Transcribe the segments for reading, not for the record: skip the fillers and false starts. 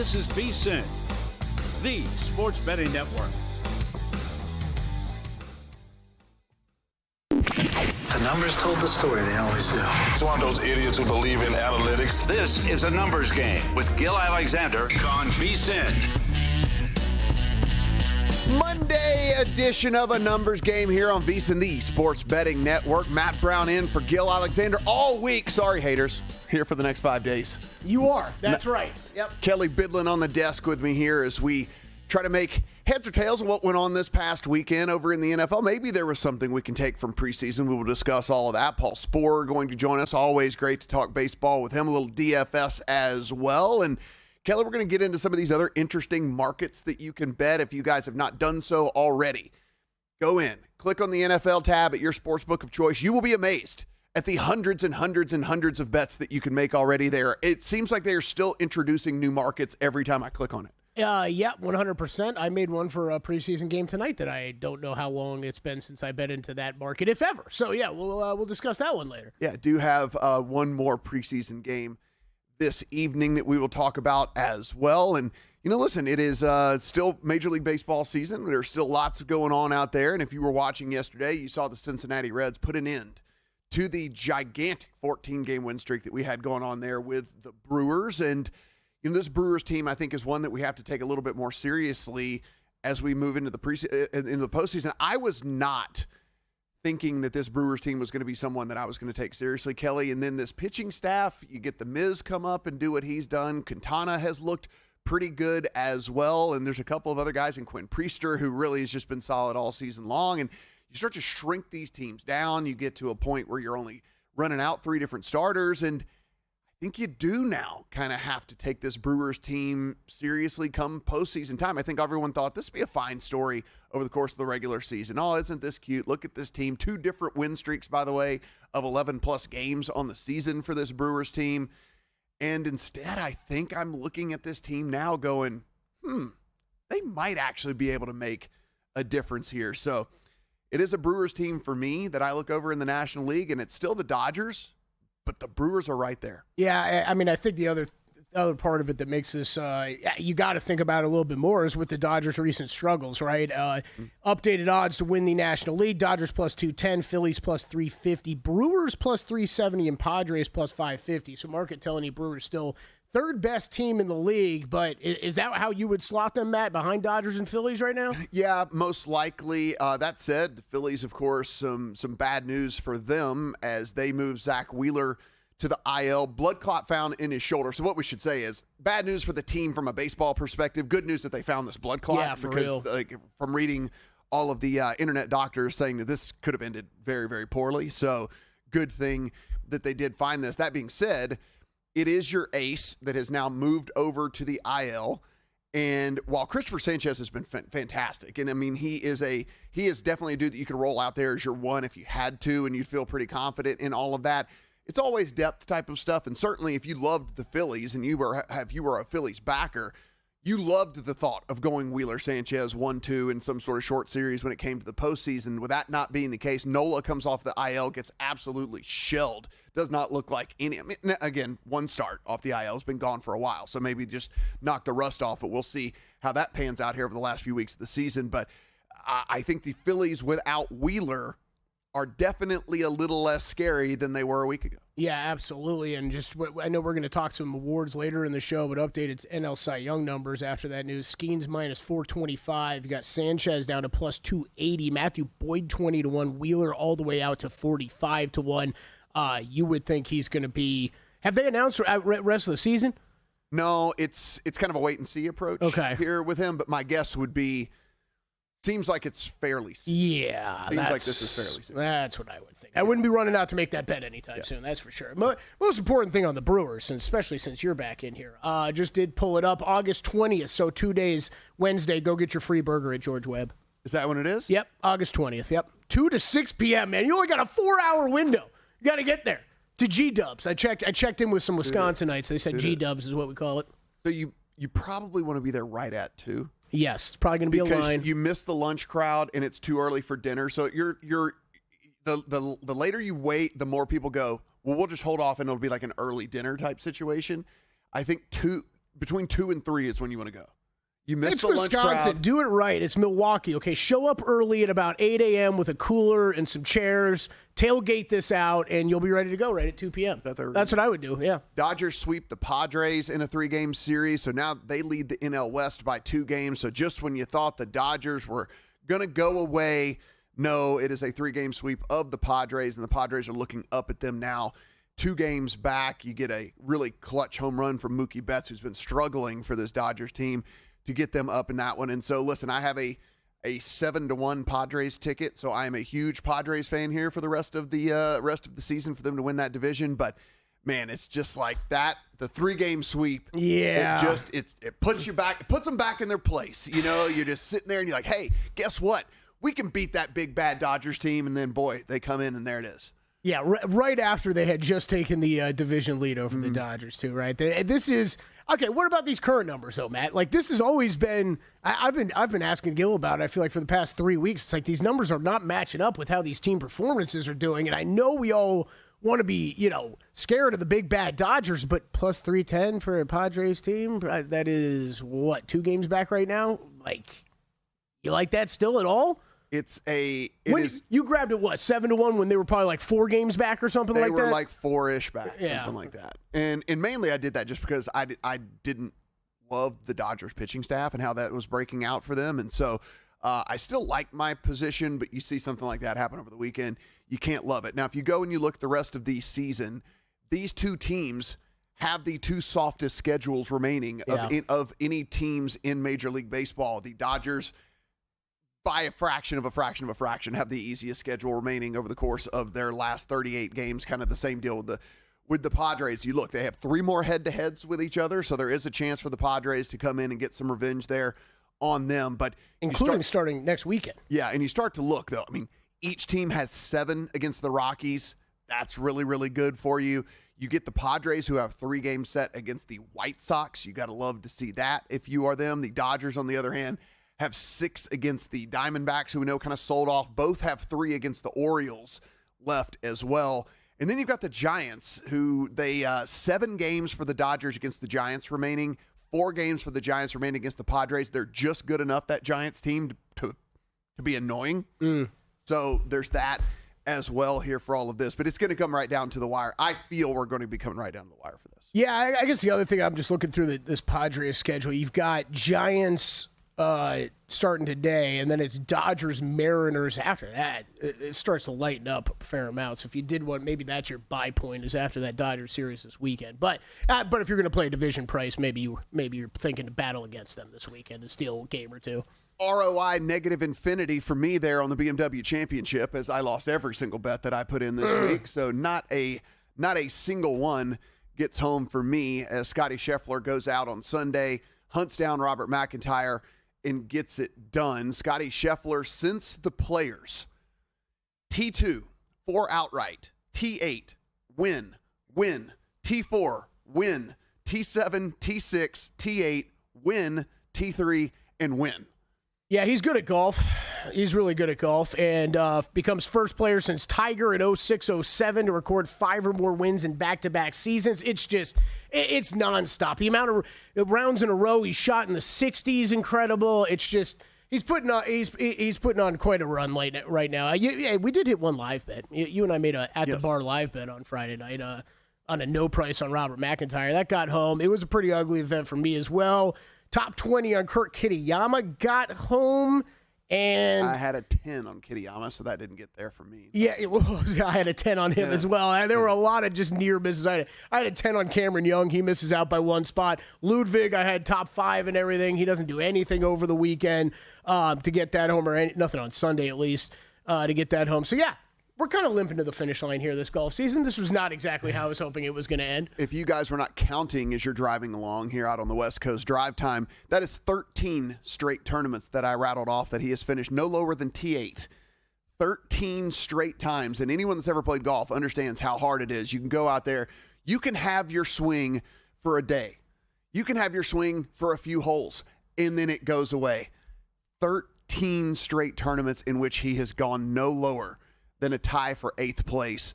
This is VSiN, the sports betting network. The numbers told the story, they always do. It's one of those idiots who believe in analytics. This is a numbers game with Gil Alexander on VSiN. Monday edition of a numbers game here on VSiN, the sports betting network. Matt Brown in for Gil Alexander all week. Sorry, haters. Here for the next 5 days. You are. That's right. Yep. Kelly Bidlin on the desk with me here as we try to make heads or tails of what went on this past weekend over in the NFL. Maybe there was something we can take from preseason. We will discuss all of that. Paul Sporer going to join us. Always great to talk baseball with him. A little DFS as well. And Kelly, we're going to get into some of these other interesting markets that you can bet if you guys have not done so already. Go in, click on the NFL tab at your sportsbook of choice. You will be amazed at the hundreds and hundreds and hundreds of bets that you can make already there. It seems like they are still introducing new markets every time I click on it. Yeah, 100%. I made one for a preseason game tonight that I don't know how long it's been since I bet into that market, if ever. So, yeah, we'll discuss that one later. Yeah, I do have one more preseason game this evening that we will talk about as well. And, listen, it is still Major League Baseball season. There's still lots going on out there. And if you were watching yesterday, you saw the Cincinnati Reds put an end to the gigantic 14-game win streak that we had going on there with the Brewers. And, this Brewers team, I think, is one that we have to take a little bit more seriously as we move into the postseason. I was not thinking that this Brewers team was going to be someone that I was going to take seriously, Kelly. And then this pitching staff, you get the Miz come up and do what he's done. Quintana has looked pretty good as well. And there's a couple of other guys in Quinn Priester who really has just been solid all season long. And you start to shrink these teams down. You get to a point where you're only running out 3 different starters. And I think you do now kind of have to take this Brewers team seriously come postseason time. I think everyone thought this would be a fine story over the course of the regular season. Oh, isn't this cute? Look at this team. 2 different win streaks, by the way, of 11-plus games on the season for this Brewers team. And instead, I think I'm looking at this team now going, they might actually be able to make a difference here. So it is a Brewers team for me that I look over in the National League, and it's still the Dodgers, but the Brewers are right there. Yeah, I mean, I think the other part of it that makes this, you got to think about it a little bit more is with the Dodgers' recent struggles, right? Updated odds to win the National League: Dodgers plus 210, Phillies plus 350, Brewers plus 370, and Padres plus 550. So market telling you Brewers still third best team in the league, but is that how you would slot them, Matt, behind Dodgers and Phillies right now? Yeah, most likely. That said, the Phillies, of course, some bad news for them as they move Zach Wheeler to the IL. Blood clot found in his shoulder. So what we should say is bad news for the team from a baseball perspective. Good news that they found this blood clot. Yeah, for real. From reading all of the internet doctors saying that this could have ended very, very poorly. So good thing that they did find this. That being said, it is your ace that has now moved over to the IL. And while Christopher Sanchez has been fantastic, and I mean, he is definitely a dude that you could roll out there as your one if you had to, and you'd feel pretty confident in all of that. It's always depth type of stuff. And certainly if you loved the Phillies and you were a Phillies backer, you loved the thought of going Wheeler Sanchez 1-2 in some sort of short series when it came to the postseason. With that not being the case, Nola comes off the IL, gets absolutely shelled. Does not look like any. I mean, again, one start off the IL, has been gone for a while, so maybe just knock the rust off. But we'll see how that pans out here over the last few weeks of the season. But I think the Phillies without Wheeler are definitely a little less scary than they were a week ago. Yeah, absolutely. And just, I know we're going to talk some awards later in the show, but updated NL Cy Young numbers after that news. Skeens minus 425. You got Sanchez down to plus 280. Matthew Boyd 20-1. Wheeler all the way out to 45-1. You would think he's going to be. Have they announced rest of the season? No, it's kind of a wait and see approach here with him. But my guess would be. Seems like it's fairly soon. Yeah. Seems like this is fairly soon. That's what I would think. I wouldn't be running out to make that bet anytime soon, that's for sure. Most important thing on the Brewers, and especially since you're back in here, just did pull it up August 20th, so 2 days, Wednesday, go get your free burger at George Webb. Is that when it is? Yep, August 20th, yep. 2 to 6 p.m., man. You only got a 4-hour window. You got to get there. To G-Dubs. I checked in with some Wisconsinites. They said G-Dubs is what we call it. So you probably want to be there right at 2. Yes, it's probably going to be a line. Because you miss the lunch crowd and it's too early for dinner. So the later you wait, the more people go, well, we'll just hold off and it'll be like an early dinner type situation. I think between 2 and 3 is when you want to go. You miss it's the lunch Wisconsin. crowd. Do it right. It's Milwaukee. Okay, show up early at about 8 a.m. with a cooler and some chairs. Tailgate this out, and you'll be ready to go right at 2 p.m. That's what I would do, yeah. Dodgers sweep the Padres in a 3-game series, so now they lead the NL West by 2 games. So just when you thought the Dodgers were going to go away, no, it is a 3-game sweep of the Padres, and the Padres are looking up at them now. 2 games back, you get a really clutch home run from Mookie Betts, who's been struggling for this Dodgers team, to get them up in that one. And so, listen, I have a 7-1 Padres ticket, so I am a huge Padres fan here for the rest of the season for them to win that division. But man, it's just like that. The 3-game sweep, yeah, it puts you back, it puts them back in their place. You know, you're just sitting there and you're like, hey, guess what? We can beat that big bad Dodgers team, and then boy, they come in and there it is. Yeah, right after they had just taken the division lead over the Dodgers, too, right? This is okay. What about these current numbers, though, Matt? Like, this has always been. I've been asking Gil about it. I feel like for the past 3 weeks, it's like these numbers are not matching up with how these team performances are doing. And I know we all want to be, scared of the big bad Dodgers, but plus 310 for a Padres team, that is what, 2 games back right now? Like, you like that still at all? You grabbed it, what, 7-1 when they were probably like 4 games back or something like that? They were like 4-ish back, something like that. And mainly I did that just because I didn't love the Dodgers pitching staff and how that was breaking out for them. And so I still like my position, but you see something like that happen over the weekend, you can't love it. Now, if you go and you look at the rest of the season, these 2 teams have the 2 softest schedules remaining of any teams in Major League Baseball. The Dodgers, by a fraction of a fraction of a fraction, have the easiest schedule remaining over the course of their last 38 games. Kind of the same deal with the Padres. You look, they have 3 more head-to-heads with each other, so there is a chance for the Padres to come in and get some revenge there on them. But including starting next weekend. Yeah, and you start to look, though. I mean, each team has 7 against the Rockies. That's really, really good for you. You get the Padres, who have 3 games set against the White Sox. You got to love to see that if you are them. The Dodgers, on the other hand, have 6 against the Diamondbacks, who we know kind of sold off. Both have 3 against the Orioles left as well. And then you've got the Giants, who 7 games for the Dodgers against the Giants remaining, 4 games for the Giants remaining against the Padres. They're just good enough, that Giants team, to be annoying. So there's that as well here for all of this. But it's going to come right down to the wire. I feel we're going to be coming right down to the wire for this. Yeah, I guess the other thing, I'm just looking through this Padres schedule. You've got Giants starting today, and then it's Dodgers, Mariners after that. It starts to lighten up a fair amount. So if you did one, maybe that's your buy point, is after that Dodgers series this weekend. But if you're going to play a division price, maybe you're thinking to battle against them this weekend and steal a game or 2. ROI negative infinity for me there on the BMW Championship, as I lost every single bet that I put in this week. So not a single one gets home for me, as Scotty Scheffler goes out on Sunday, hunts down Robert McIntyre, and gets it done. Scotty Scheffler, since the Players, T2, 4 outright, T8, win, T4, win, T7, T6, T8, win, T3, and win. Yeah, he's good at golf. He's really good at golf, and becomes first player since Tiger in 06-07 to record 5 or more wins in back-to-back seasons. It's nonstop. The amount of rounds in a row he's shot in the 60s, incredible. It's just he's putting on quite a run right now. Yeah, we did hit one live bet. You and I made a the bar live bet on Friday night on a no price on Robert McIntyre. That got home. It was a pretty ugly event for me as well. Top 20 on Kurt Kitayama got home, and I had a 10 on Kitayama, so that didn't get there for me. Yeah, I had a 10 on him as well. There were a lot of just near misses. I had a 10 on Cameron Young. He misses out by 1 spot. Ludwig, I had top 5 and everything. He doesn't do anything over the weekend to get that home, or nothing on Sunday at least to get that home. So, yeah. We're kind of limping to the finish line here this golf season. This was not exactly how I was hoping it was going to end. If you guys were not counting as you're driving along here out on the West Coast drive time, that is 13 straight tournaments that I rattled off that he has finished no lower than T8. 13 straight times. And anyone that's ever played golf understands how hard it is. You can go out there. You can have your swing for a day. You can have your swing for a few holes, and then it goes away. 13 straight tournaments in which he has gone no lower than a tie for 8th place.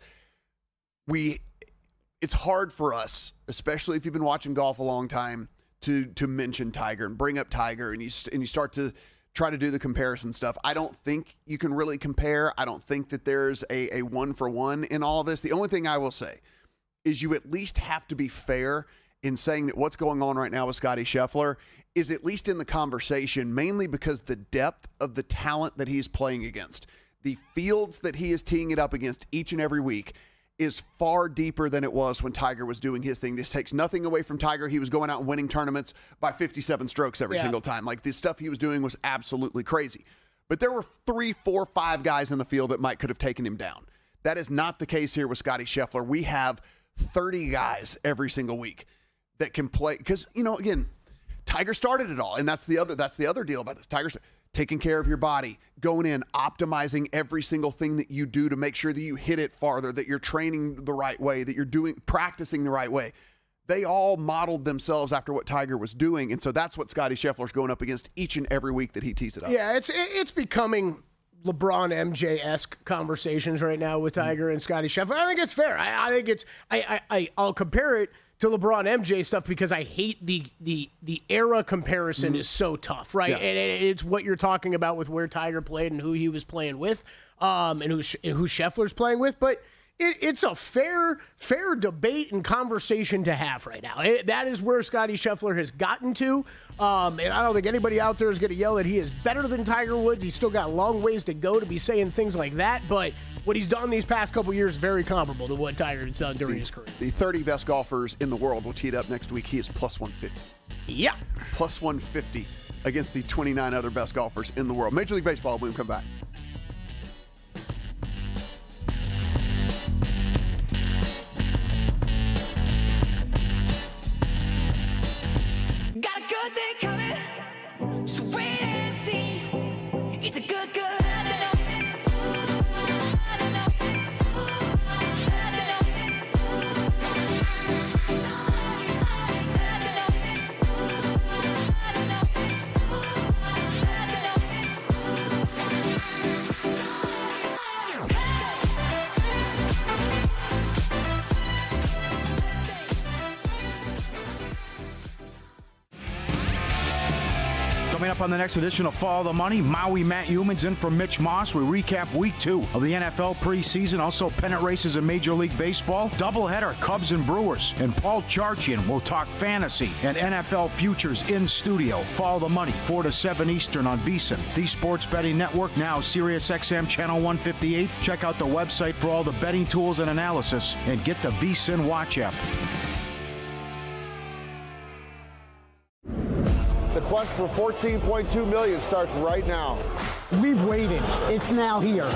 It's hard for us, especially if you've been watching golf a long time, to mention Tiger and bring up Tiger, and you start to try to do the comparison stuff. I don't think you can really compare. I don't think that there's a one-for-one in all of this. The only thing I will say is you at least have to be fair in saying that what's going on right now with Scottie Scheffler is at least in the conversation, mainly because the depth of the talent that he's playing against, the fields that he is teeing it up against each and every week, is far deeper than it was when Tiger was doing his thing. This takes nothing away from Tiger. He was going out and winning tournaments by 57 strokes every single time. Like, the stuff he was doing was absolutely crazy. But there were 3, 4, 5 guys in the field that could have taken him down. That is not the case here with Scottie Scheffler. We have 30 guys every single week that can play. Because, again, Tiger started it all, and that's the other deal about this. Tiger's taking care of your body, going in, optimizing every single thing that you do to make sure that you hit it farther, that you're training the right way, that you're practicing the right way. They all modeled themselves after what Tiger was doing, and so that's what Scottie Scheffler's going up against each and every week that he tees it up. Yeah, it's becoming LeBron MJ-esque conversations right now with Tiger and Scottie Scheffler. I think it's fair. I think I'll compare it to LeBron MJ stuff because I hate the era comparison is so tough, right? Yeah. And it's what you're talking about with where Tiger played and who he was playing with, and who Scheffler's playing with. But it's a fair debate and conversation to have right now. That is where Scottie Scheffler has gotten to. And I don't think anybody out there is going to yell that he is better than Tiger Woods. He's still got a long ways to go to be saying things like that. But what he's done these past couple years is very comparable to what Tiger has done during his career. The 30 best golfers in the world will tee it up next week. He is plus 150. Yeah. Plus 150 against the 29 other best golfers in the world. Major League Baseball, when we come back. Got a good day coming, so wait and see. It's a good. Coming up on the next edition of Follow the Money, Maui Matt Humans in for Mitch Moss. We recap week 2 of the NFL preseason, also pennant races in Major League Baseball, doubleheader Cubs and Brewers, and Paul Charchian will talk fantasy and NFL futures in studio. Follow the Money, 4 to 7 Eastern on VSiN, the Sports Betting Network, now Sirius XM Channel 158. Check out the website for all the betting tools and analysis, and get the VSiN Watch app. The quest for $14.2 million starts right now. We've waited. It's now here.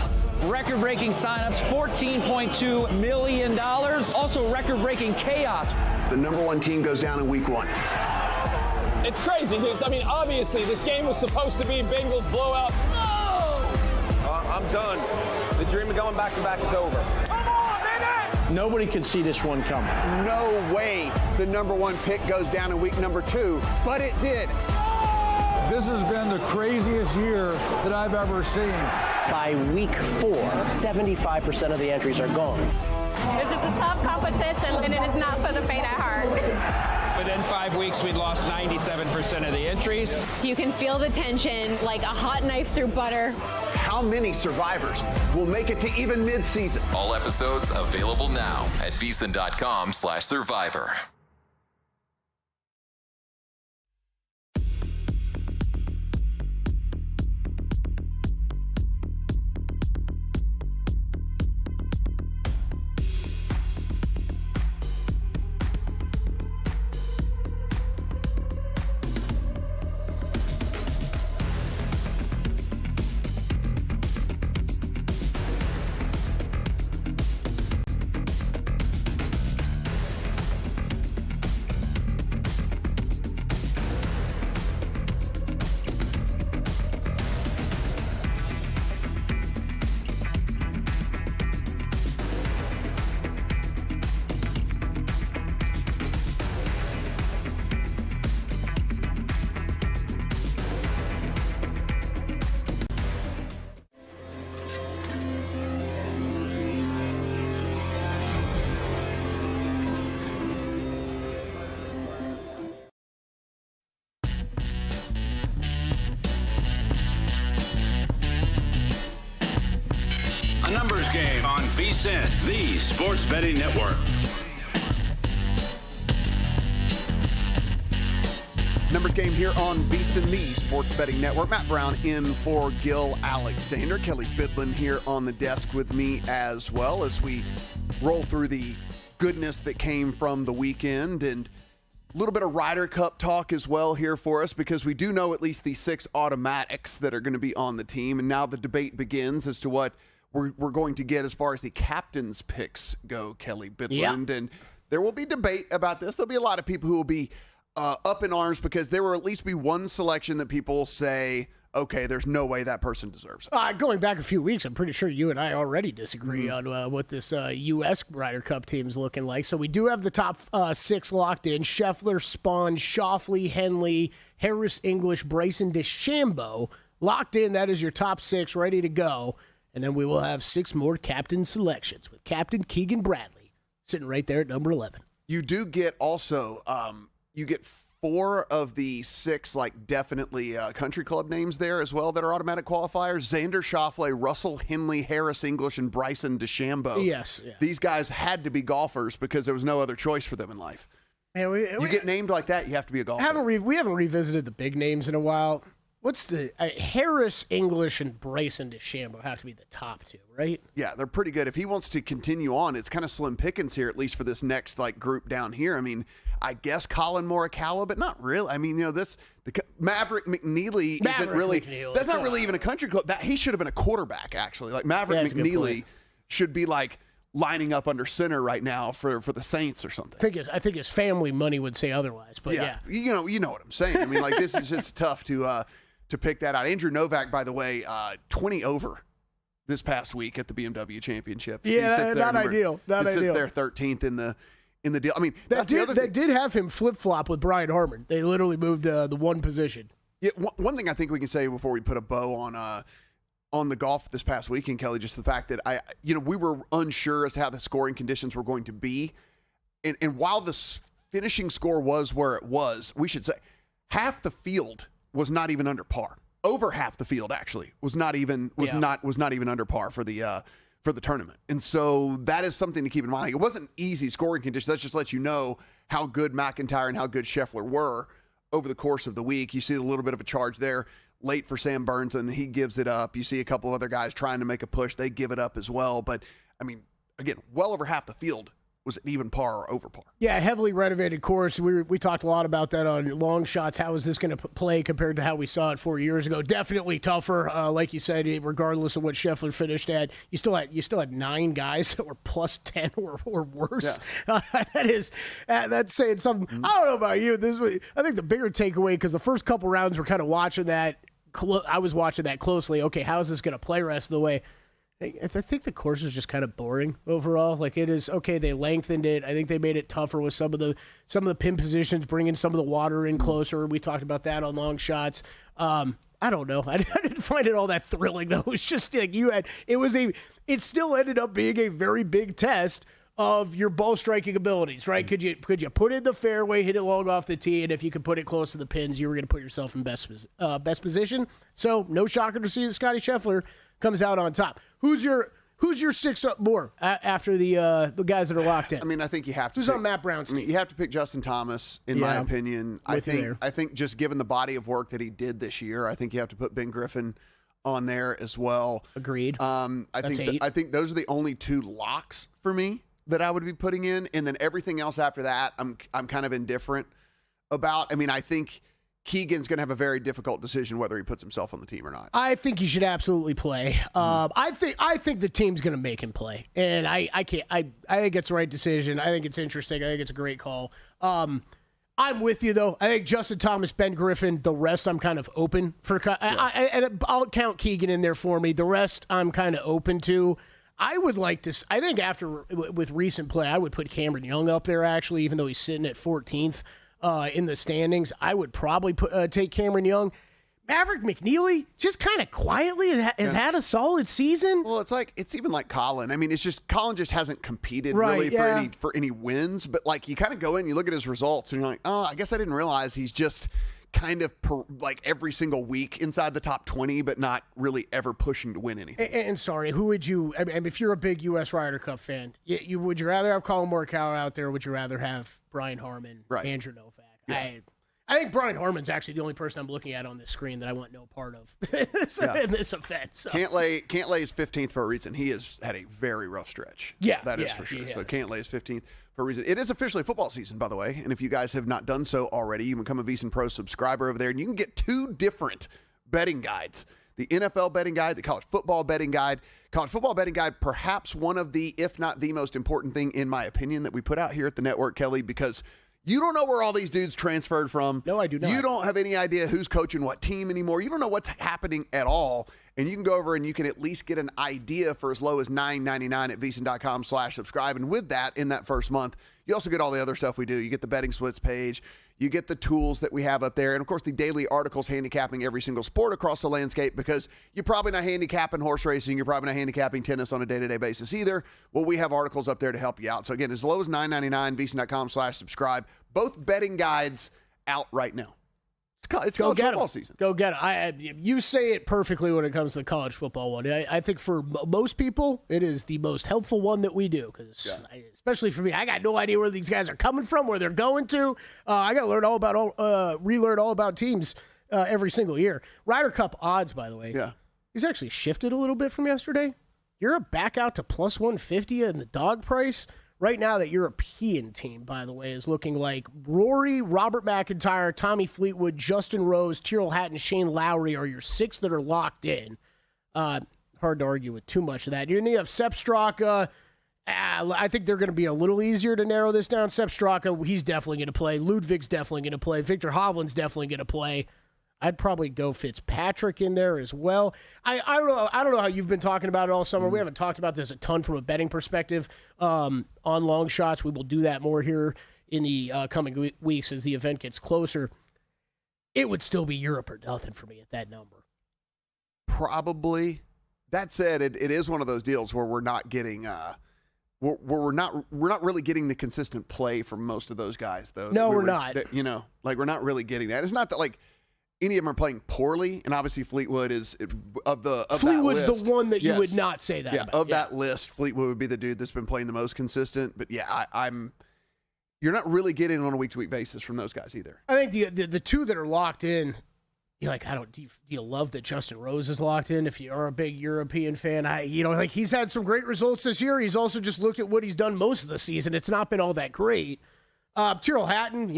Record-breaking signups, $14.2 million. Also record-breaking chaos. The number 1 team goes down in week 1. It's crazy, dudes. I mean, obviously, this game was supposed to be Bengals blowout. No! I'm done. The dream of going back-to-back is over. Come on, baby! Nobody could see this one coming. No way the number 1 pick goes down in week number 2, but it did. This has been the craziest year that I've ever seen. By week 4, 75% of the entries are gone. This is a tough competition, and it is not for the faint at heart. Within 5 weeks, we'd lost 97% of the entries. You can feel the tension like a hot knife through butter. How many survivors will make it to even mid-season? All episodes available now at VSiN.com/survivor. The Numbers Game on VSiN, the Sports Betting Network. Numbers Game here on VSiN, the Sports Betting Network. Matt Brown in for Gil Alexander. Kelly Bidlin here on the desk with me as well as we roll through the goodness that came from the weekend and a little bit of Ryder Cup talk as well here for us, because we do know at least the 6 automatics that are going to be on the team. And now the debate begins as to what we're going to get as far as the captain's picks go, Kelly Bidlin. Yeah. And there will be debate about this. There'll be a lot of people who will be up in arms because there will at least be one selection that people say, okay, there's no way that person deserves it. Going back a few weeks, I'm pretty sure you and I already disagree on what this U.S. Ryder Cup team is looking like. So we do have the top 6 locked in. Scheffler, Spahn, Schauffele, Henley, Harris, English, Bryson, DeChambeau. Locked in. That is your top 6 ready to go. And then we will have 6 more captain selections with Captain Keegan Bradley sitting right there at number 11. You do get also you get 4 of the 6, like, definitely country club names there as well that are automatic qualifiers. Xander Schauffele, Russell Henley, Harris English, and Bryson DeChambeau. Yes. Yeah. These guys had to be golfers because there was no other choice for them in life. Man, you get named like that, you have to be a golfer. We haven't revisited the big names in a while. What's the Harris English and Bryson DeChambeau have to be the top 2, right? Yeah, they're pretty good. If he wants to continue on, it's kind of slim pickings here, at least for this next group down here. I mean, I guess Colin Morikawa, but not really. I mean, Maverick McNeely isn't really. That's not really even a country club. He should have been a quarterback, actually. Like Maverick McNeely should be lining up under center right now for the Saints or something. I think his family money would say otherwise. But yeah. You know what I'm saying. I mean, this is just tough to pick that out. Andrew Novak, by the way, 20 over this past week at the BMW Championship. Yeah, not ideal. Not ideal. Sits there 13th in the deal. I mean, that did have him flip-flop with Brian Harmon. They literally moved the one position. Yeah, one thing I think we can say before we put a bow on the golf this past weekend, Kelly, just the fact that we were unsure as to how the scoring conditions were going to be. And while the finishing score was where it was, we should say half the field was not even under par. Over half the field actually was not even under par for the tournament. And so that is something to keep in mind. It wasn't easy scoring conditions. That just lets you know how good McIntyre and how good Scheffler were over the course of the week. You see a little bit of a charge there late for Sam Burns, and he gives it up. You see a couple of other guys trying to make a push. They give it up as well. But, I mean, again, well over half the field was it even par or over par. Yeah, heavily renovated course. We talked a lot about that on Long Shots. How is this going to play compared to how we saw it 4 years ago? Definitely tougher, like you said, regardless of what Scheffler finished at. You still had 9 guys that were plus 10 or worse. Yeah. That's saying something. Mm-hmm. I don't know about you. I think the bigger takeaway, because the first couple rounds we're kind of watching that. I was watching that closely. Okay, how is this going to play rest of the way? I think the course is just kind of boring overall. Like, it is okay. They lengthened it. I think they made it tougher with some of the pin positions, bringing some of the water in closer. We talked about that on Long Shots. I don't know. I didn't find it all that thrilling though. It was just like it still ended up being a very big test of your ball striking abilities, right? Mm-hmm. Could you put it in the fairway, hit it long off the tee, and if you could put it close to the pins, you were going to put yourself in best position. So no shocker to see that Scotty Scheffler comes out on top. Who's your 6 up more after the guys that are locked in? I mean, I think you have to. Who's on Matt Brown's team? You have to pick Justin Thomas, in my opinion. I think just given the body of work that he did this year, I think you have to put Ben Griffin on there as well. Agreed. I think those are the only 2 locks for me that I would be putting in, and then everything else after that, I'm kind of indifferent about. I mean, I think Keegan's going to have a very difficult decision whether he puts himself on the team or not. I think he should absolutely play. I think the team's going to make him play, and I think it's the right decision. I think it's interesting. I think it's a great call. I'm with you though. I think Justin Thomas, Ben Griffin, the rest I'm kind of open for. And I'll count Keegan in there for me. The rest I'm kind of open to. I would like to. I think with recent play, I would put Cameron Young up there actually, even though he's sitting at 14th. In the standings, I would probably take Cameron Young. Maverick McNeely just kind of quietly has had a solid season. Well, it's even like Colin. I mean, it's just Colin just hasn't competed for any wins. But like you kind of go in, you look at his results, and you're like, oh, I guess I didn't realize he's just kind of like every single week inside the top 20, but not really ever pushing to win anything. And sorry, who would you? I mean, if you're a big U.S. Ryder Cup fan, would you rather have Colin Morikawa out there? Or would you rather have Brian Harman, Andrew Novak? Yeah. I think Brian Harman's actually the only person I'm looking at on this screen that I want no part of in this event. So. Cantlay is 15th for a reason. He has had a very rough stretch. Yeah, that is for sure. So Cantlay is 15th for a reason. It is officially football season, by the way. And if you guys have not done so already, you can become a VSiN Pro subscriber over there, and you can get 2 different betting guides: the NFL betting guide, the college football betting guide. College football betting guide, perhaps one of the, if not the most important thing, in my opinion, that we put out here at the network, Kelly, because you don't know where all these dudes transferred from. No, I do not. You don't have any idea who's coaching what team anymore. You don't know what's happening at all. And you can go over and you can at least get an idea for as low as $9.99 at VSiN.com/subscribe. And with that, in that first month, you also get all the other stuff we do. You get the betting splits page. You get the tools that we have up there. And, of course, the daily articles handicapping every single sport across the landscape, because you're probably not handicapping horse racing. You're probably not handicapping tennis on a day-to-day basis either. Well, we have articles up there to help you out. So, again, as low as $9.99, VSiN.com/subscribe. Both betting guides out right now. It's college football season. Go get it. You say it perfectly when it comes to the college football one. I think for most people, it is the most helpful one that we do, because especially for me, I got no idea where these guys are coming from, where they're going to. I got to learn relearn all about teams every single year. Ryder Cup odds, by the way, he's actually shifted a little bit from yesterday. You're back out to plus 150 in the dog price. Right now, that European team, by the way, is looking like Rory, Robert McIntyre, Tommy Fleetwood, Justin Rose, Tyrrell Hatton, Shane Lowry are your 6 that are locked in. Hard to argue with too much of that. You have Sepp Straka. I think they're going to be a little easier to narrow this down. Sepp Straka, he's definitely going to play. Ludwig's definitely going to play. Victor Hovland's definitely going to play. I'd probably go Fitzpatrick in there as well. I don't know how you've been talking about it all summer. We haven't talked about this a ton from a betting perspective on long shots. We will do that more here in the coming weeks as the event gets closer. It would still be Europe or nothing for me at that number. Probably. That said, it is one of those deals where we're not getting we're not really getting the consistent play from most of those guys, though. No, we're not. We're not really getting that. It's not that any of them are playing poorly, and obviously Fleetwood is Fleetwood's the one that you would not say that about. That list, Fleetwood would be the dude that's been playing the most consistent. But you're not really getting on a week-to-week basis from those guys either. I think the 2 that are locked in, you're like, do you love that Justin Rose is locked in? If you are a big European fan, he's had some great results this year. He's also just looked at what he's done most of the season. It's not been all that great. Tyrrell Hatton,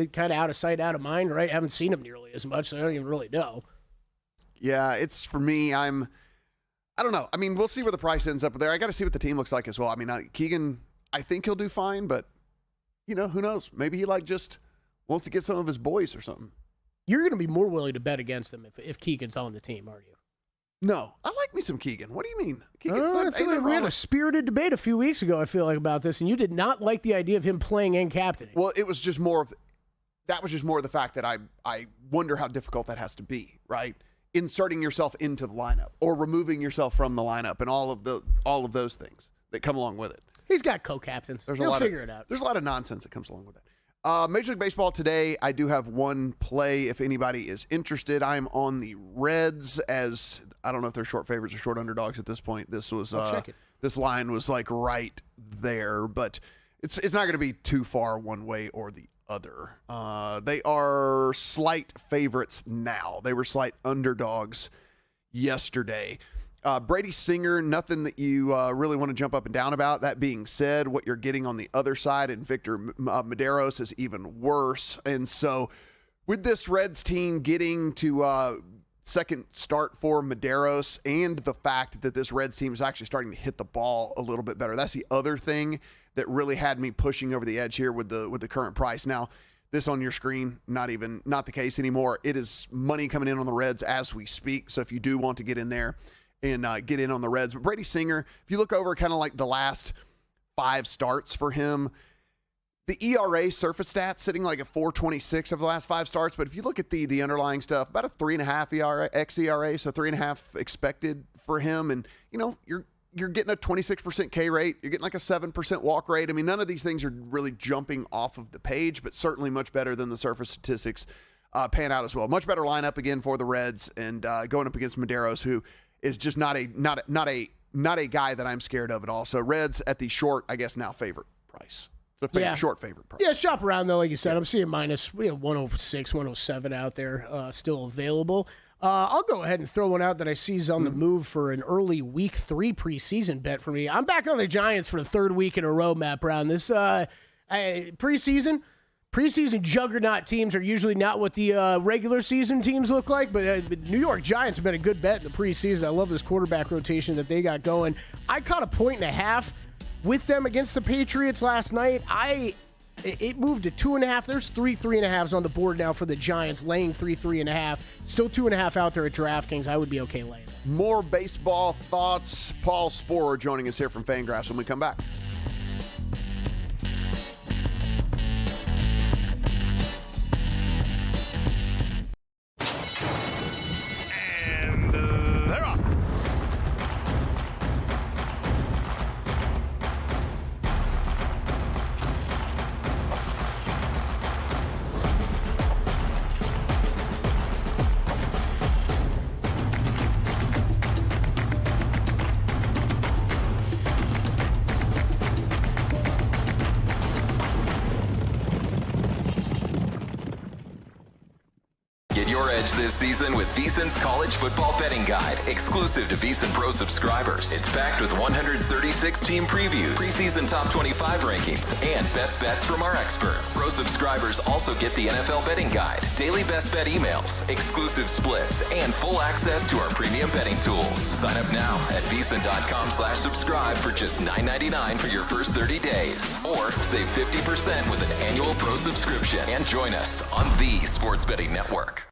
kind of out of sight, out of mind, right? Haven't seen him nearly as much, so I don't even really know. Yeah, it's for me. I don't know. I mean, we'll see where the price ends up there. I got to see what the team looks like as well. I mean, Keegan, I think he'll do fine, but who knows? Maybe he just wants to get some of his boys or something. You're going to be more willing to bet against him if Keegan's on the team, aren't you? No, I like me some Keegan. What do you mean? Keegan, I feel like we had a spirited debate a few weeks ago, I feel like, about this, and you did not like the idea of him playing and captaining. Well, it was just more of the fact that I wonder how difficult that has to be, right? Inserting yourself into the lineup or removing yourself from the lineup and all of those things that come along with it. He's got co-captains. He'll figure it out. There's a lot of nonsense that comes along with it. Major League Baseball today, I do have one play if anybody is interested. I'm on the Reds, as I don't know if they're short favorites or short underdogs at this point. This was this line was right there, but it's not going to be too far one way or the other. They are slight favorites now. They were slight underdogs yesterday. Brady Singer, nothing that you really want to jump up and down about. That being said, what you're getting on the other side in Victor Medeiros is even worse. And so with this Reds team getting to second start for Medeiros and the fact that this Reds team is actually starting to hit the ball a little bit better, that's the other thing that really had me pushing over the edge here with the current price. Now, this on your screen, not the case anymore. It is money coming in on the Reds as we speak. So if you do want to get in there and get in on the Reds. But Brady Singer, if you look over kind of the last 5 starts for him, the ERA surface stats sitting at 4.26 over the last 5 starts. But if you look at the underlying stuff, about a 3.5 ERA, xERA, so 3.5 expected for him. And, you're getting a 26% K rate. You're getting a 7% walk rate. I mean, none of these things are really jumping off of the page, but certainly much better than the surface statistics pan out as well. Much better lineup again for the Reds, and going up against Medeiros, who is just not a guy that I'm scared of at all. So Reds at the short, I guess now favorite price. It's a short favorite price. Yeah, shop around though, like you said. I'm seeing minus 106, 107 out there, still available. I'll go ahead and throw one out that I see is on the move for an early Week 3 preseason bet for me. I'm back on the Giants for the third week in a row, Matt Brown. This preseason juggernaut teams are usually not what the regular season teams look like, but the New York Giants have been a good bet in the preseason. I love this quarterback rotation that they got going. I caught a 1.5 with them against the Patriots last night. It moved to 2.5. There's 3.5s on the board now for the Giants, laying 3.5. Still 2.5 out there at DraftKings. I would be okay laying that. More baseball thoughts. Paul Sporer joining us here from Fangraphs when we come back. This season with VSiN's College Football Betting Guide, exclusive to VSiN Pro subscribers. It's packed with 136 team previews, preseason top 25 rankings, and best bets from our experts. Pro subscribers also get the NFL Betting Guide, daily best bet emails, exclusive splits, and full access to our premium betting tools. Sign up now at VSiN.com/subscribe for just $9.99 for your first 30 days. Or save 50% with an annual Pro subscription. And join us on the Sports Betting Network.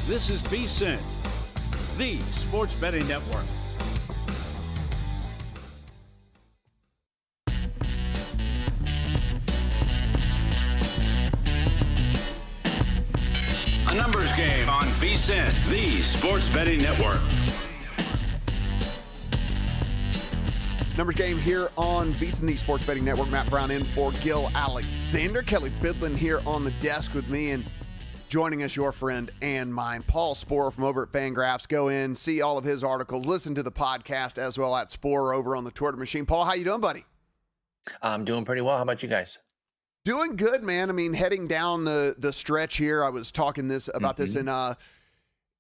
This is VSiN, the Sports Betting Network. VSiN, the Sports Betting Network. Numbers game here on VSiN, the Sports Betting Network. Matt Brown in for Gil Alexander. Kelly Bidlin here on the desk with me, and joining us, your friend and mine, Paul Sporer from over at Fangraphs. Go in, see all of his articles, listen to the podcast as well at Sporer over on the Twitter machine. Paul, how you doing, buddy? I'm doing pretty well. How about you guys? Doing good, man. I mean, heading down the stretch here, I was talking about this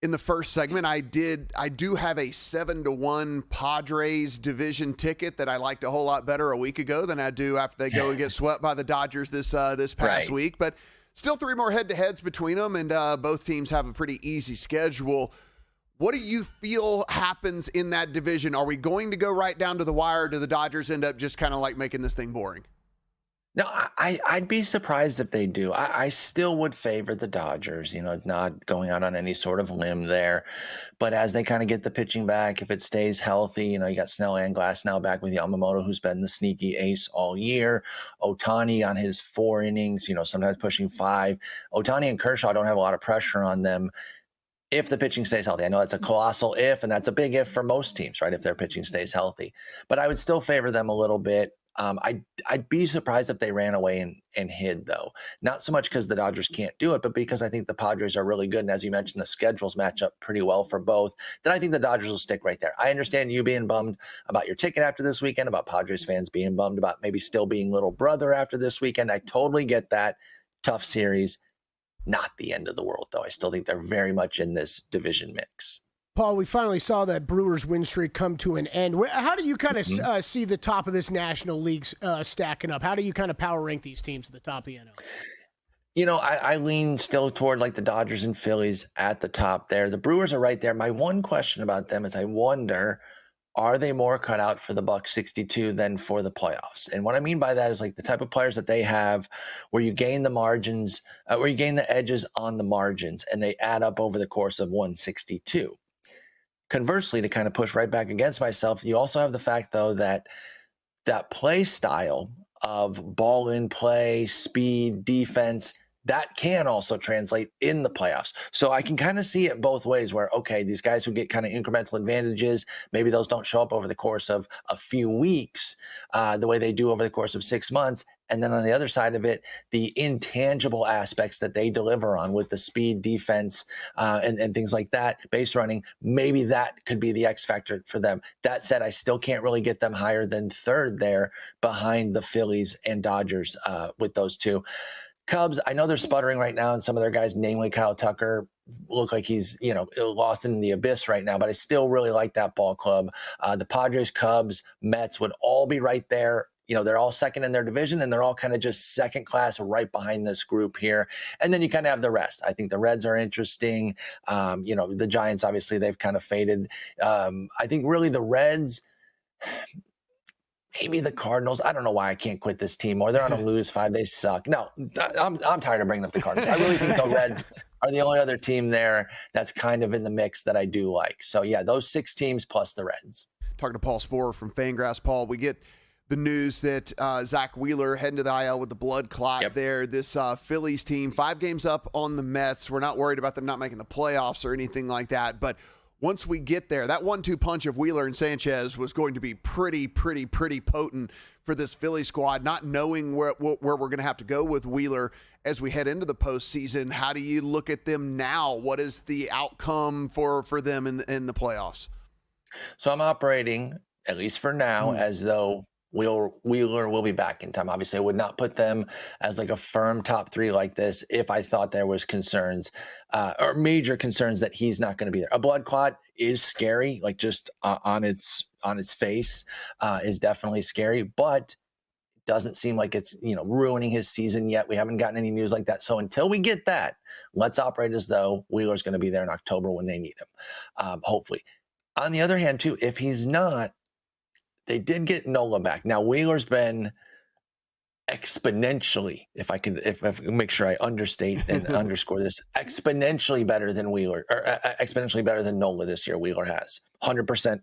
in the first segment. I do have a 7-1 Padres division ticket that I liked a whole lot better a week ago than I do after they go and get swept by the Dodgers this past week. But still 3 more head-to-heads between them, and both teams have a pretty easy schedule. What do you feel happens in that division? Are we going to go right down to the wire, or do the Dodgers end up just kind of like making this thing boring? No, I'd be surprised if they do. I still would favor the Dodgers, not going out on any sort of limb there. But as they kind of get the pitching back, if it stays healthy, you got Snell and Glass now back with Yamamoto, who's been the sneaky ace all year. Ohtani on his 4 innings, sometimes pushing 5. Ohtani and Kershaw don't have a lot of pressure on them if the pitching stays healthy. I know that's a colossal if, and that's a big if for most teams, right, if their pitching stays healthy. But I would still favor them a little bit. I'd be surprised if they ran away and hid, though. Not so much because the Dodgers can't do it, but because I think the Padres are really good. And as you mentioned, the schedules match up pretty well for both. Then I think the Dodgers will stick right there. I understand you being bummed about your ticket after this weekend, about Padres fans being bummed about maybe still being little brother after this weekend. I totally get that. Tough series. Not the end of the world, though. I still think they're very much in this division mix. Paul, we finally saw that Brewers win streak come to an end. How do you kind of see the top of this National League stacking up? How do you kind of power rank these teams at the top of the NL? I lean still toward like the Dodgers and Phillies at the top there. The Brewers are right there. My one question about them is I wonder, are they more cut out for the Buck 62 than for the playoffs? And what I mean by that is like the type of players that they have where you gain the margins, where you gain the edges on the margins, and they add up over the course of 162. Conversely, to kind of push right back against myself, you also have the fact, though, that play style of ball in play, speed, defense, that can also translate in the playoffs. So I can kind of see it both ways where, okay, these guys who get kind of incremental advantages, maybe those don't show up over the course of a few weeks the way they do over the course of 6 months. And then on the other side of it, the intangible aspects that they deliver on with the speed, defense, and things like that, base running, maybe that could be the X factor for them. That said, I still can't really get them higher than third there behind the Phillies and Dodgers with those two. Cubs, I know they're sputtering right now, and some of their guys, namely Kyle Tucker, look like he's, lost in the abyss right now, but I still really like that ball club. The Padres, Cubs, Mets would all be right there. They're all second in their division, and they're all kind of just second class right behind this group here. And then you kind of have the rest. I think the Reds are interesting. The Giants, obviously, they've kind of faded. I think really the Reds, maybe the Cardinals. I don't know why I can't quit this team more. They're on a lose 5. They suck. No, I'm tired of bringing up the Cardinals. I really think the Reds are the only other team there that's kind of in the mix that I do like. So, yeah, those 6 teams plus the Reds. Talking to Paul Sporer from Fangraphs. Paul, we get the news that Zach Wheeler heading to the IL with the blood clot there. This Phillies team, 5 games up on the Mets. We're not worried about them not making the playoffs or anything like that. But once we get there, that 1-2 punch of Wheeler and Sanchez was going to be pretty potent for this Philly squad, not knowing where we're going to have to go with Wheeler as we head into the postseason. How do you look at them now? What is the outcome for them in the playoffs? So I'm operating, at least for now, as though Wheeler will be back in time. Obviously, I would not put them as like a firm top 3 like this if I thought there was concerns or major concerns that he's not going to be there. A blood clot is scary, like just on its face is definitely scary, but it doesn't seem like it's ruining his season yet. We haven't gotten any news like that. So until we get that, let's operate as though Wheeler's going to be there in October when they need him, hopefully. On the other hand, too, if he's not, they did get Nola back. Now, Wheeler's been exponentially, if I can make sure I understate and underscore this, exponentially better than Wheeler, or exponentially better than Nola this year. Wheeler has 100%.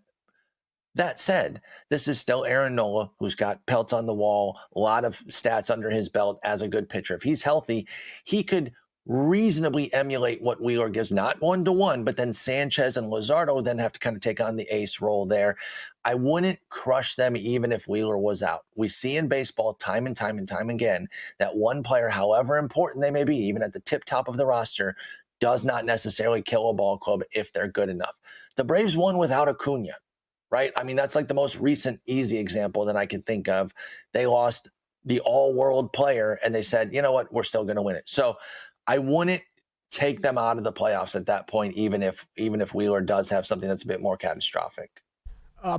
That said, this is still Aaron Nola, who's got pelts on the wall, a lot of stats under his belt as a good pitcher. If he's healthy, he could reasonably emulate what Wheeler gives, not 1-to-1, but then Sanchez and Luzardo then have to kind of take on the ace role there. I wouldn't crush them even if Wheeler was out. We see in baseball time and time again that one player, however important they may be, even at the tip top of the roster, does not necessarily kill a ball club if they're good enough. The Braves won without Acuna, right? I mean, that's like the most recent easy example that I can think of. They lost the all-world player, and they said, you know what, we're still going to win it. So I wouldn't take them out of the playoffs at that point, even if Wheeler does have something that's a bit more catastrophic.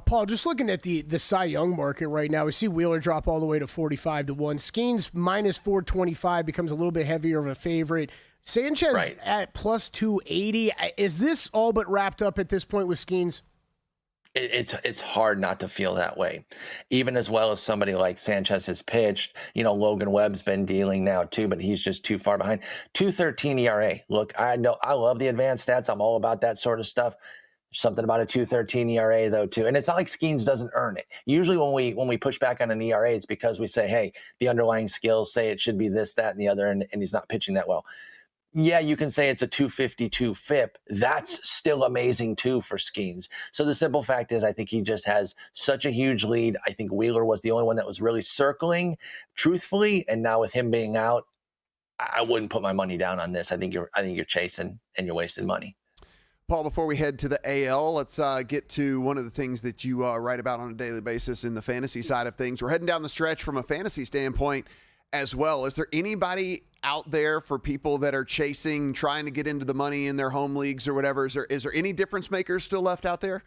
Paul, just looking at the Cy Young market right now, we see Wheeler drop all the way to 45-1. Skeens minus 425 becomes a little bit heavier of a favorite. Sanchez at plus 280. Is this all but wrapped up at this point with Skeens? It's hard not to feel that way, even as well as somebody like Sanchez has pitched. You know, Logan Webb's been dealing now too, but he's just too far behind. 2.13 ERA. Look, I know I love the advanced stats. I'm all about that sort of stuff. There's something about a 2.13 ERA though too, and it's not like Skeens doesn't earn it. Usually when we push back on an ERA, it's because we say, hey, the underlying skills say it should be this, that, and the other, and he's not pitching that well. Yeah, you can say it's a 252 FIP. That's still amazing too for Skeens. So the simple fact is I think he just has such a huge lead. I think Wheeler was the only one that was really circling, truthfully, and now with him being out, I wouldn't put my money down on this. I think you're chasing and you're wasting money. Paul, before we head to the AL, let's get to one of the things that you write about on a daily basis in the fantasy side of things. We're heading down the stretch from a fantasy standpoint as well. Is there anybody out there for people that are chasing, trying to get into the money in their home leagues or whatever? Is there any difference makers still left out there?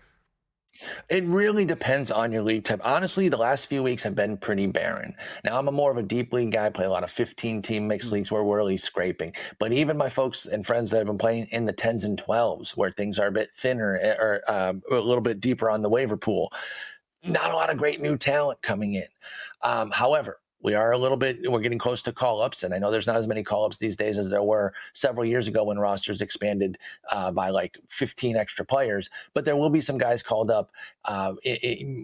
It really depends on your league type. Honestly, the last few weeks have been pretty barren. Now, I'm more of a deep league guy. I play a lot of 15-team mixed leagues where we're really scraping. But even my folks and friends that have been playing in the 10s and 12s where things are a bit thinner or a little bit deeper on the waiver pool, not a lot of great new talent coming in. However, we're getting close to call-ups, and I know there's not as many call-ups these days as there were several years ago when rosters expanded by like 15 extra players, but there will be some guys called up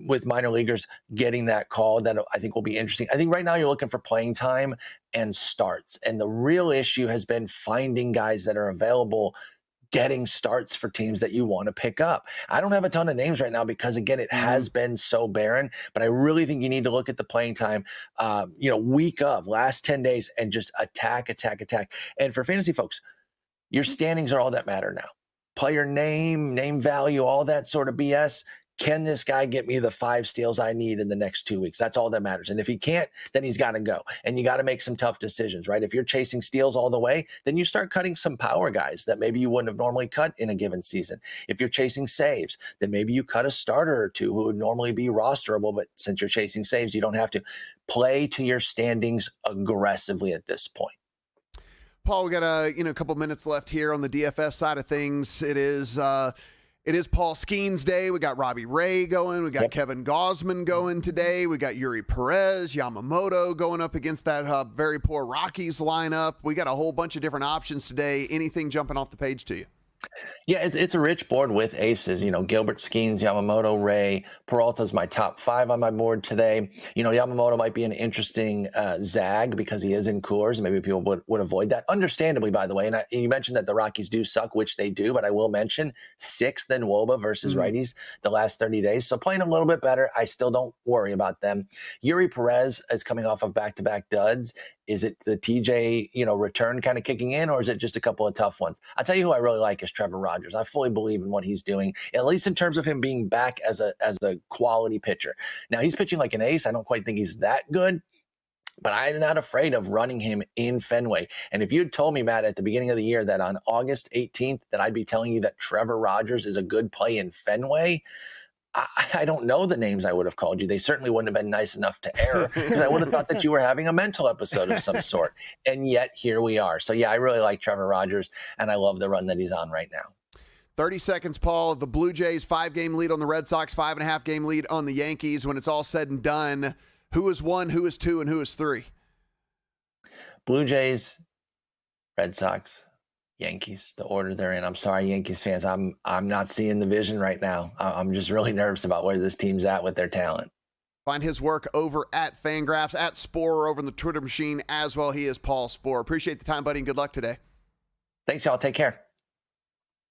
with minor leaguers getting that call that I think will be interesting. I think right now you're looking for playing time and starts, and the real issue has been finding guys that are available, getting starts for teams that you want to pick up. I don't have a ton of names right now because, again, it has been so barren, but I really think you need to look at the playing time, week of, last 10 days, and just attack. And for fantasy folks, your standings are all that matter now. Player name value, all that sort of BS. Can this guy get me the 5 steals I need in the next 2 weeks? That's all that matters. And if he can't, then he's got to go. And you got to make some tough decisions, right? If you're chasing steals all the way, then you start cutting some power guys that maybe you wouldn't have normally cut in a given season. If you're chasing saves, then maybe you cut a starter or two who would normally be rosterable, but since you're chasing saves, you don't have to. Play to your standings aggressively at this point. Paul, we got a couple minutes left here on the DFS side of things. It is Paul Skeens Day. We got Robbie Ray going. We got Kevin Gausman going today. We got Yuri Perez, Yamamoto going up against that very poor Rockies lineup. We got a whole bunch of different options today. Anything jumping off the page to you? Yeah, it's a rich board with aces. Gilbert, Skeens, Yamamoto, Ray, Peralta's my top 5 on my board today. Yamamoto might be an interesting zag because he is in Coors. Maybe people would avoid that. Understandably, by the way. And you mentioned that the Rockies do suck, which they do, but I will mention 6th in WOBA versus righties the last 30 days. So playing a little bit better. I still don't worry about them. Yuri Perez is coming off of back-to-back duds. Is it the TJ, return kind of kicking in, or is it just a couple of tough ones? I'll tell you who I really like is Trevor Rogers. I fully believe in what he's doing, at least in terms of him being back as a quality pitcher. Now, he's pitching like an ace. I don't quite think he's that good, but I'm not afraid of running him in Fenway. And if you had told me, Matt, at the beginning of the year that on August 18th that I'd be telling you that Trevor Rogers is a good play in Fenway, I don't know the names I would have called you. They certainly wouldn't have been nice enough to air because I would have thought that you were having a mental episode of some sort. And yet here we are. So, yeah, I really like Trevor Rogers, and I love the run that he's on right now. 30 seconds, Paul. The Blue Jays 5-game lead on the Red Sox, 5.5-game lead on the Yankees. When it's all said and done, who is 1, who is 2, and who is 3? Blue Jays, Red Sox, Yankees, the order they're in. I'm sorry, Yankees fans. I'm not seeing the vision right now. I'm just really nervous about where this team's at with their talent. Find his work over at Fangraphs, at Sporer over in the Twitter machine as well. He is Paul Sporer. Appreciate the time, buddy, and good luck today. Thanks, y'all. Take care.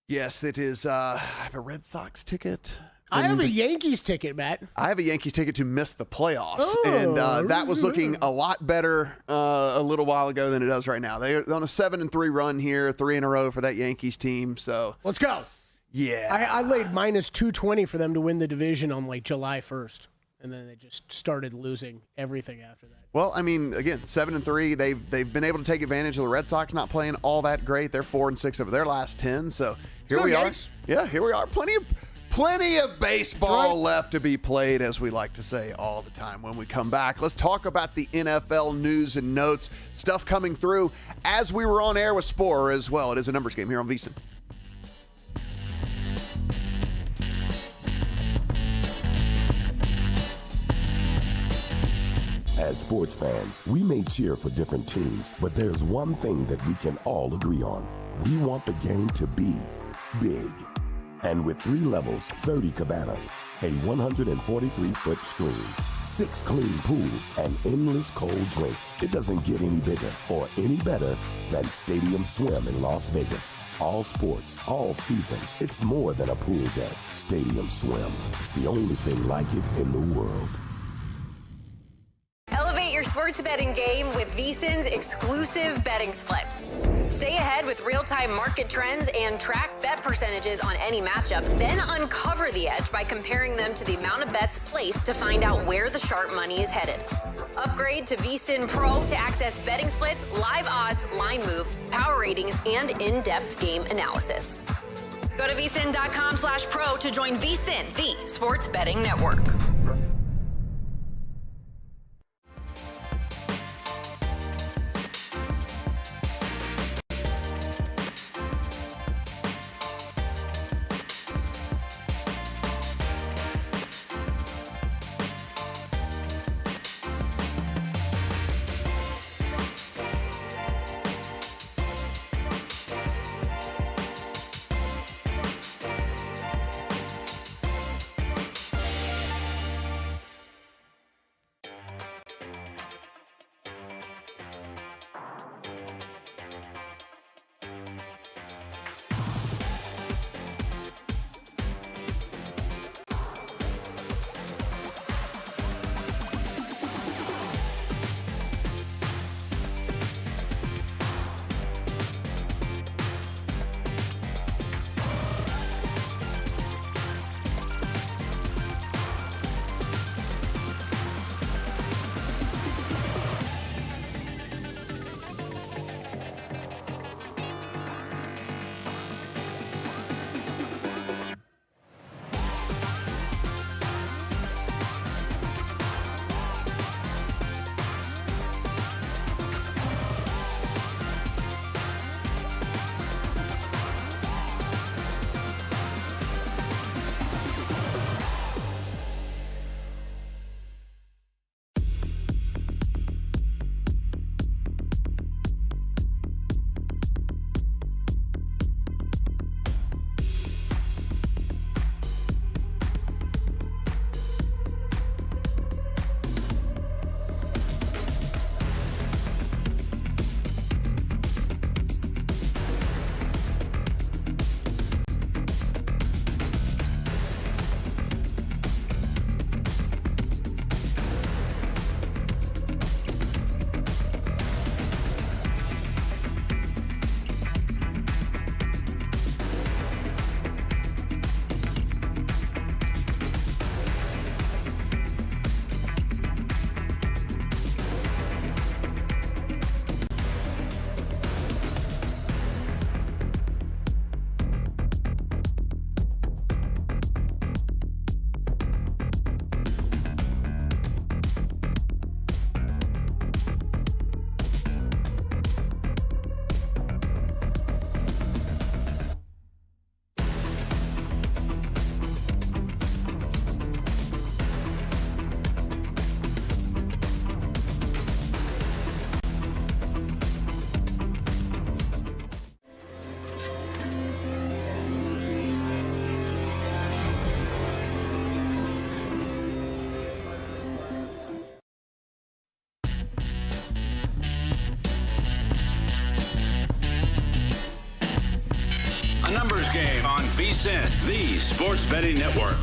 Yes, it is. I have a Red Sox ticket. I have a Yankees ticket, Matt. I have a Yankees ticket to miss the playoffs, and that was looking a lot better a little while ago than it does right now. They're on a 7-3 run here, 3 in a row for that Yankees team. So let's go. Yeah, I laid minus 220 for them to win the division on like July 1st, and then they just started losing everything after that. Well, I mean, again, 7-3. They've been able to take advantage of the Red Sox not playing all that great. They're 4-6 over their last 10. So here we are. Yeah, here we are. Plenty of baseball left to be played, as we like to say all the time. When we come back, let's talk about the NFL news and notes, stuff coming through as we were on air with Sporer as well. It is a numbers game here on VSiN. As sports fans, we may cheer for different teams, but there's one thing that we can all agree on. We want the game to be big. And with 3 levels, 30 cabanas, a 143-foot screen, 6 clean pools, and endless cold drinks, it doesn't get any bigger or any better than Stadium Swim in Las Vegas. All sports, all seasons. It's more than a pool deck. Stadium Swim. It's the only thing like it in the world. Elevate your sports betting game with VSiN's exclusive betting splits. Stay ahead with real-time market trends and track bet percentages on any matchup. Then uncover the edge by comparing them to the amount of bets placed to find out where the sharp money is headed. Upgrade to VSiN Pro to access betting splits, live odds, line moves, power ratings, and in-depth game analysis. Go to vsin.com/pro to join VSiN, the sports betting network. Game on VSiN, the Sports Betting Network.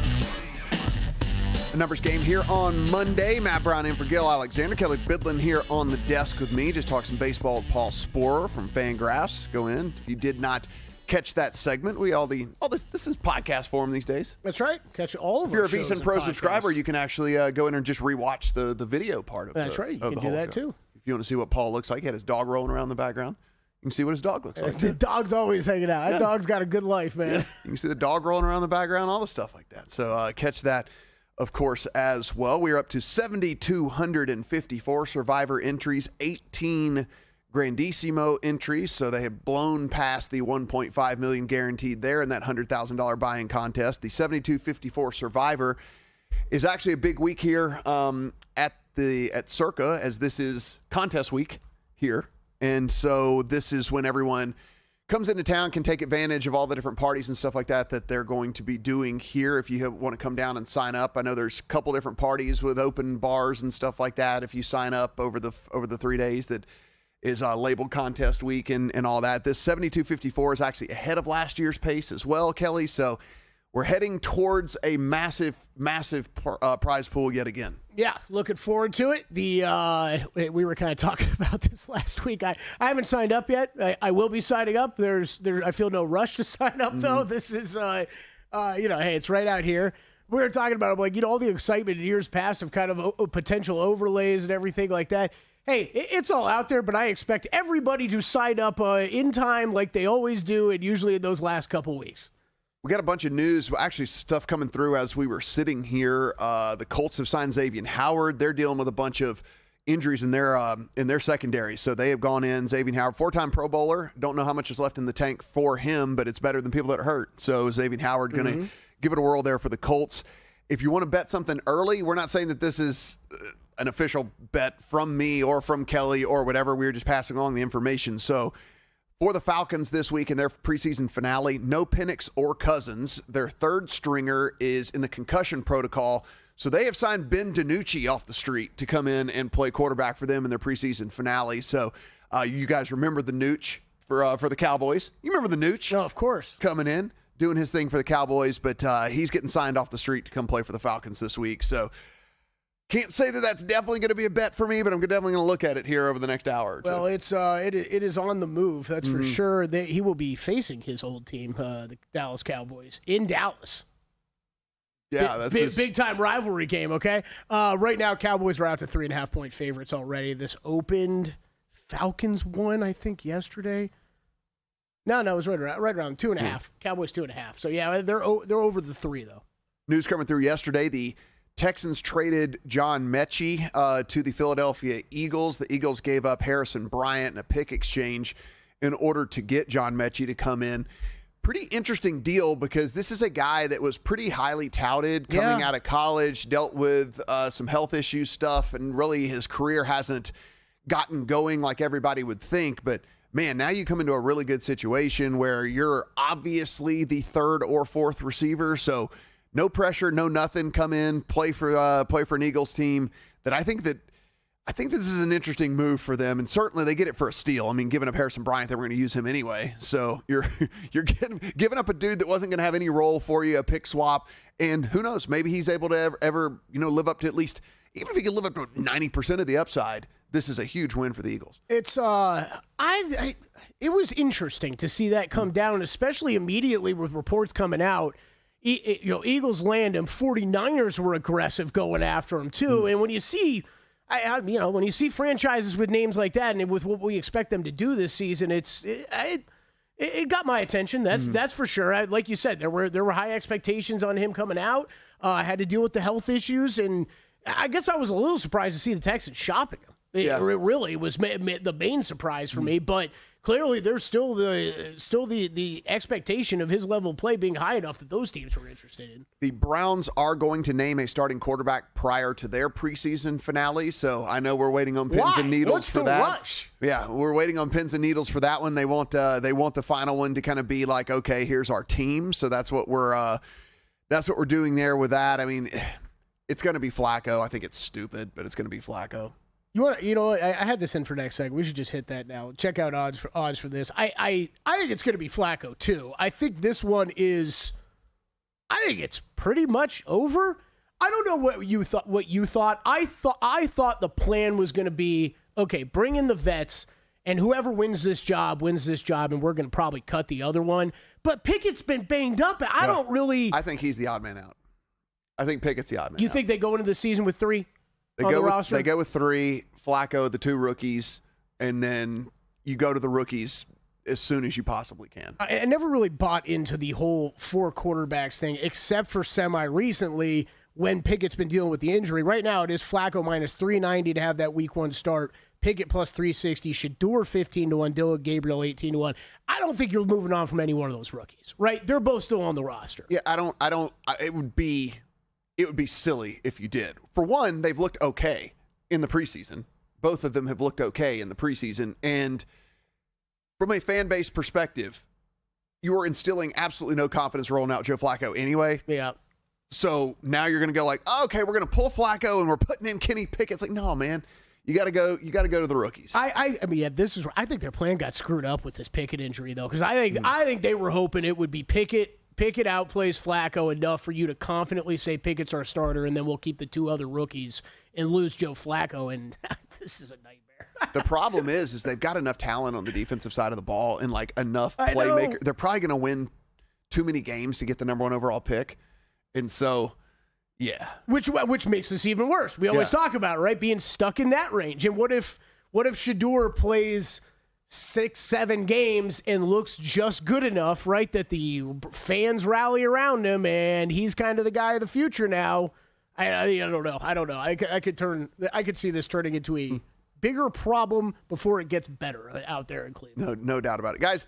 The Numbers Game here on Monday. Matt Brown in for Gil Alexander. Kelly Bidlin here on the desk with me. Just talk some baseball with Paul Sporer from Fangraphs. Go in. If you did not catch that segment, this is podcast form these days. That's right. Catch all of If you're a shows VSiN Pro subscriber, you can actually go in and just rewatch the video part of it. That's right. You can do that too. If you want to see what Paul looks like, he had his dog rolling around in the background. You can see what his dog looks like. The dog's always hanging out. That dog's got a good life, man. Yeah. You can see the dog rolling around in the background, all the stuff like that. So catch that, of course, as well. We are up to 7,254 Survivor entries, 18 Grandissimo entries. So they have blown past the $1.5 million guaranteed there in that $100,000 buy-in contest. The 7,254 Survivor is actually a big week here at Circa, as this is contest week here. And so this is when everyone comes into town, can take advantage of all the different parties and stuff like that they're going to be doing here. If you want to come down and sign up, I know there's a couple different parties with open bars and stuff like that. If you sign up over the 3 days that is labeled contest week and all that, this 7,254 is actually ahead of last year's pace as well, Kelly. So we're heading towards a massive prize pool yet again. Yeah, looking forward to it. We were kind of talking about this last week. I haven't signed up yet. I will be signing up. I feel no rush to sign up though. This is hey, it's right out here. We were talking about all the excitement in years past of kind of potential overlays and everything like that. Hey, it's all out there, but I expect everybody to sign up in time like they always do, and usually in those last couple weeks. We got a bunch of news, actually stuff coming through as we were sitting here. The Colts have signed Xavier Howard. They're dealing with a bunch of injuries in their secondary. So they have gone in. Xavier Howard, 4-time Pro Bowler. Don't know how much is left in the tank for him, but it's better than people that are hurt. So Xavier Howard going to give it a whirl there for the Colts. If you want to bet something early, we're not saying that this is an official bet from me or from Kelly or whatever. We were just passing along the information. So for the Falcons this week in their preseason finale, no Penix or Cousins. Their third stringer is in the concussion protocol. So they have signed Ben DiNucci off the street to come in and play quarterback for them in their preseason finale. So you guys remember the Nooch for the Cowboys? You remember the Nooch? No, of course. Coming in, doing his thing for the Cowboys, but he's getting signed off the street to come play for the Falcons this week. So can't say that that's definitely going to be a bet for me, but I'm definitely going to look at it here over the next hour or two. Well, it is on the move, that's for sure. He will be facing his old team, the Dallas Cowboys, in Dallas. Yeah, that's big time rivalry game. Okay, right now Cowboys are out to 3.5-point favorites already. This opened. Falcons won, I think, yesterday. No, it was right around 2.5. Cowboys 2.5. So yeah, they're over the 3 though. News coming through yesterday. The Texans traded John Mechie to the Philadelphia Eagles. The Eagles gave up Harrison Bryant in a pick exchange in order to get John Mechie to come in. Pretty interesting deal because this is a guy that was pretty highly touted coming out of college, dealt with some health issue stuff, and really his career hasn't gotten going like everybody would think. But man, now you come into a really good situation where you're obviously the third or fourth receiver, so no pressure, no nothing. Come in, play for an Eagles team that I think this is an interesting move for them, and certainly they get it for a steal. I mean, giving up Harrison Bryant, they were going to use him anyway. So you're giving up a dude that wasn't going to have any role for you, a pick swap, and who knows, maybe he's able to ever live up to at least, even if he can live up to 90% of the upside. This is a huge win for the Eagles. It's it was interesting to see that come down, especially immediately with reports coming out. Eagles land him. 49ers were aggressive going after him too. And when you see, when you see franchises with names like that, and with what we expect them to do this season, it got my attention. That's for sure. Like you said, there were high expectations on him coming out. I had to deal with the health issues, and I guess I was a little surprised to see the Texans shopping him. It really was the main surprise for me, but clearly there's still the expectation of his level of play being high enough that those teams were interested in. The Browns are going to name a starting quarterback prior to their preseason finale, so I know we're waiting on pins and needles for that. What's the rush? Yeah, we're waiting on pins and needles for that one. They want the final one to kind of be like, okay, here's our team. So that's what we're doing there with that. I mean, it's going to be Flacco. I think it's stupid, but it's going to be Flacco. I had this in for next segment. We should just hit that now. Check out odds for this. I think it's going to be Flacco too. I think this one is. I think it's pretty much over. I don't know what you thought. I thought the plan was going to be, okay, bring in the vets, and whoever wins this job, and we're going to probably cut the other one. But Pickett's been banged up. I think he's the odd man out. I think Pickett's the odd man out. You think they go into the season with 3 on the roster? They go with 3, Flacco, the 2 rookies, and then you go to the rookies as soon as you possibly can. I never really bought into the whole 4 quarterbacks thing, except for semi-recently when Pickett's been dealing with the injury. Right now, it is Flacco minus 390 to have that week 1 start. Pickett plus 360. Shador 15-1. Dylan Gabriel 18-1. I don't think you're moving on from any one of those rookies, right? They're both still on the roster. Yeah, it would be silly if you did. For one, they've looked okay in the preseason. Both of them have looked okay in the preseason. And from a fan base perspective, you are instilling absolutely no confidence rolling out Joe Flacco anyway. Yeah. So now you're going to go like, oh, okay, we're going to pull Flacco and we're putting in Kenny Pickett. It's like, no, man, you got to go to the rookies. I think their plan got screwed up with this Pickett injury though, because I think they were hoping it would be Pickett outplays Flacco enough for you to confidently say Pickett's our starter, and then we'll keep the 2 other rookies and lose Joe Flacco. And this is a nightmare. The problem is they've got enough talent on the defensive side of the ball and like enough playmaker. They're probably going to win too many games to get the number 1 overall pick. And so, yeah. Which makes this even worse. We always talk about it, right? Being stuck in that range. And what if Shador plays 6-7 games and looks just good enough, right, that the fans rally around him and he's kind of the guy of the future now? I don't know. I could see this turning into a bigger problem before it gets better out there in Cleveland. No doubt about it. Guys,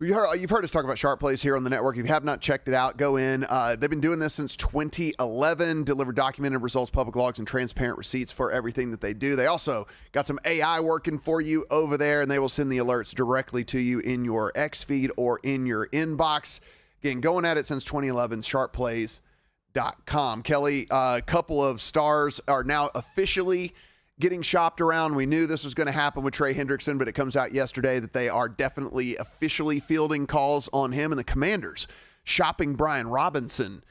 you've heard us talk about Sharp Plays here on the network. If you have not checked it out, go in. They've been doing this since 2011, deliver documented results, public logs, and transparent receipts for everything that they do. They also got some AI working for you over there, and they will send the alerts directly to you in your X feed or in your inbox. Again, going at it since 2011, sharpplays.com. Kelly, a couple of stars are now officially getting shopped around. We knew this was going to happen with Trey Hendrickson, but it comes out yesterday that they are definitely officially fielding calls on him, and the Commanders shopping Brian Robinson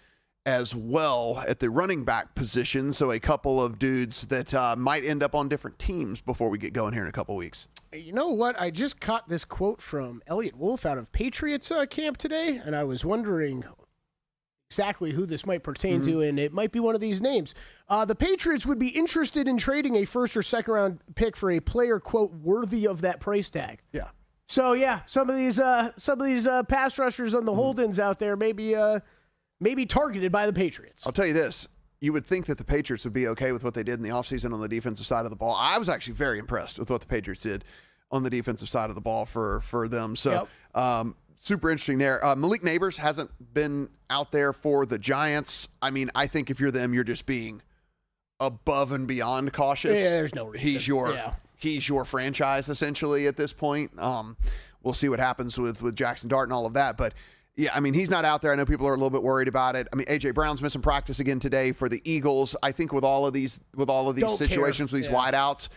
as well at the running back position. So a couple of dudes that might end up on different teams before we get going here in a couple weeks. You know what? I just caught this quote from Elliott Wolf out of Patriots camp today, and I was wondering exactly who this might pertain to, and it might be one of these names. The Patriots would be interested in trading a first or second round pick for a player, quote, worthy of that price tag. Yeah. So yeah, some of these pass rushers on the hold-ins out there may be targeted by the Patriots. I'll tell you this. You would think that the Patriots would be okay with what they did in the offseason on the defensive side of the ball. I was actually very impressed with what the Patriots did on the defensive side of the ball for them. So, super interesting there. Malik Neighbors hasn't been out there for the Giants. I mean, I think if you're them, you're just being above and beyond cautious. Yeah, there's no reason. He's your franchise essentially at this point. We'll see what happens with Jackson Dart and all of that. But yeah, I mean, he's not out there. I know people are a little bit worried about it. I mean, A.J. Brown's missing practice again today for the Eagles. I think with all of these situations, with these wideouts,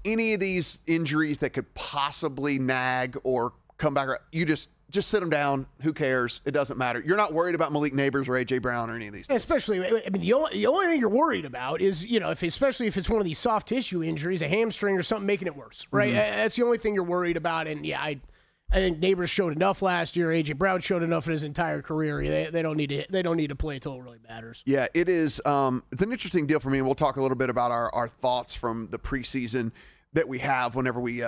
any of these injuries that could possibly nag or come back, you just sit them down. Who cares? It doesn't matter. You're not worried about Malik Neighbors or A.J. Brown or any of these. Especially, I mean, the only thing you're worried about is, especially if it's one of these soft tissue injuries, a hamstring or something making it worse, right? That's the only thing you're worried about. And yeah, I think Neighbors showed enough last year. A.J. Brown showed enough in his entire career. They don't need to play until it really matters. Yeah, it is. It's an interesting deal for me. And we'll talk a little bit about our thoughts from the preseason that we have whenever we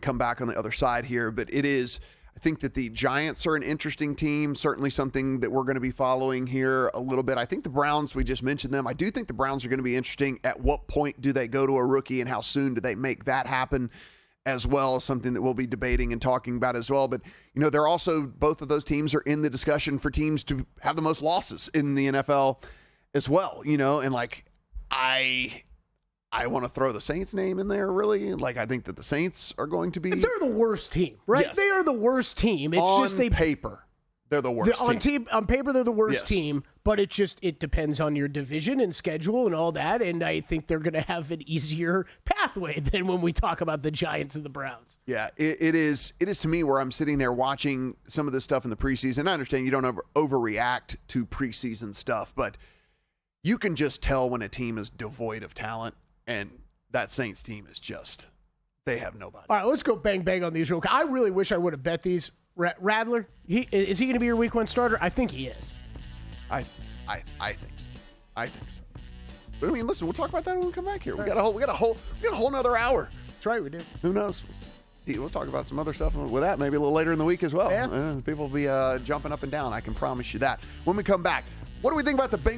come back on the other side here. But it is. I think that the Giants are an interesting team, certainly something that we're going to be following here a little bit. I think the Browns, we just mentioned them. I do think the Browns are going to be interesting. At what point do they go to a rookie and how soon do they make that happen as well? Something that we'll be debating and talking about as well. But, they're also, both of those teams are in the discussion for teams to have the most losses in the NFL as well, and like I want to throw the Saints name in there, really. Like, I think that the Saints are going to be... They're the worst team, right? Yes. They are the worst team. It's on just they paper, they're the worst team. On paper, they're the worst team, but it depends on your division and schedule and all that, and I think they're going to have an easier pathway than when we talk about the Giants and the Browns. Yeah, it is to me where I'm sitting there watching some of this stuff in the preseason. I understand you don't overreact to preseason stuff, but you can just tell when a team is devoid of talent, and that Saints team is just, they have nobody. All right, let's go bang on these real quick. I really wish I would have bet these. Radler, is he going to be your week 1 starter? I think he is. I think so. But I mean, listen, we'll talk about that when we come back here. We got a whole another hour. That's right, we do. Who knows? We'll talk about some other stuff with that maybe a little later in the week as well. Yeah. People will be jumping up and down. I can promise you that. When we come back, what do we think about the Bengals?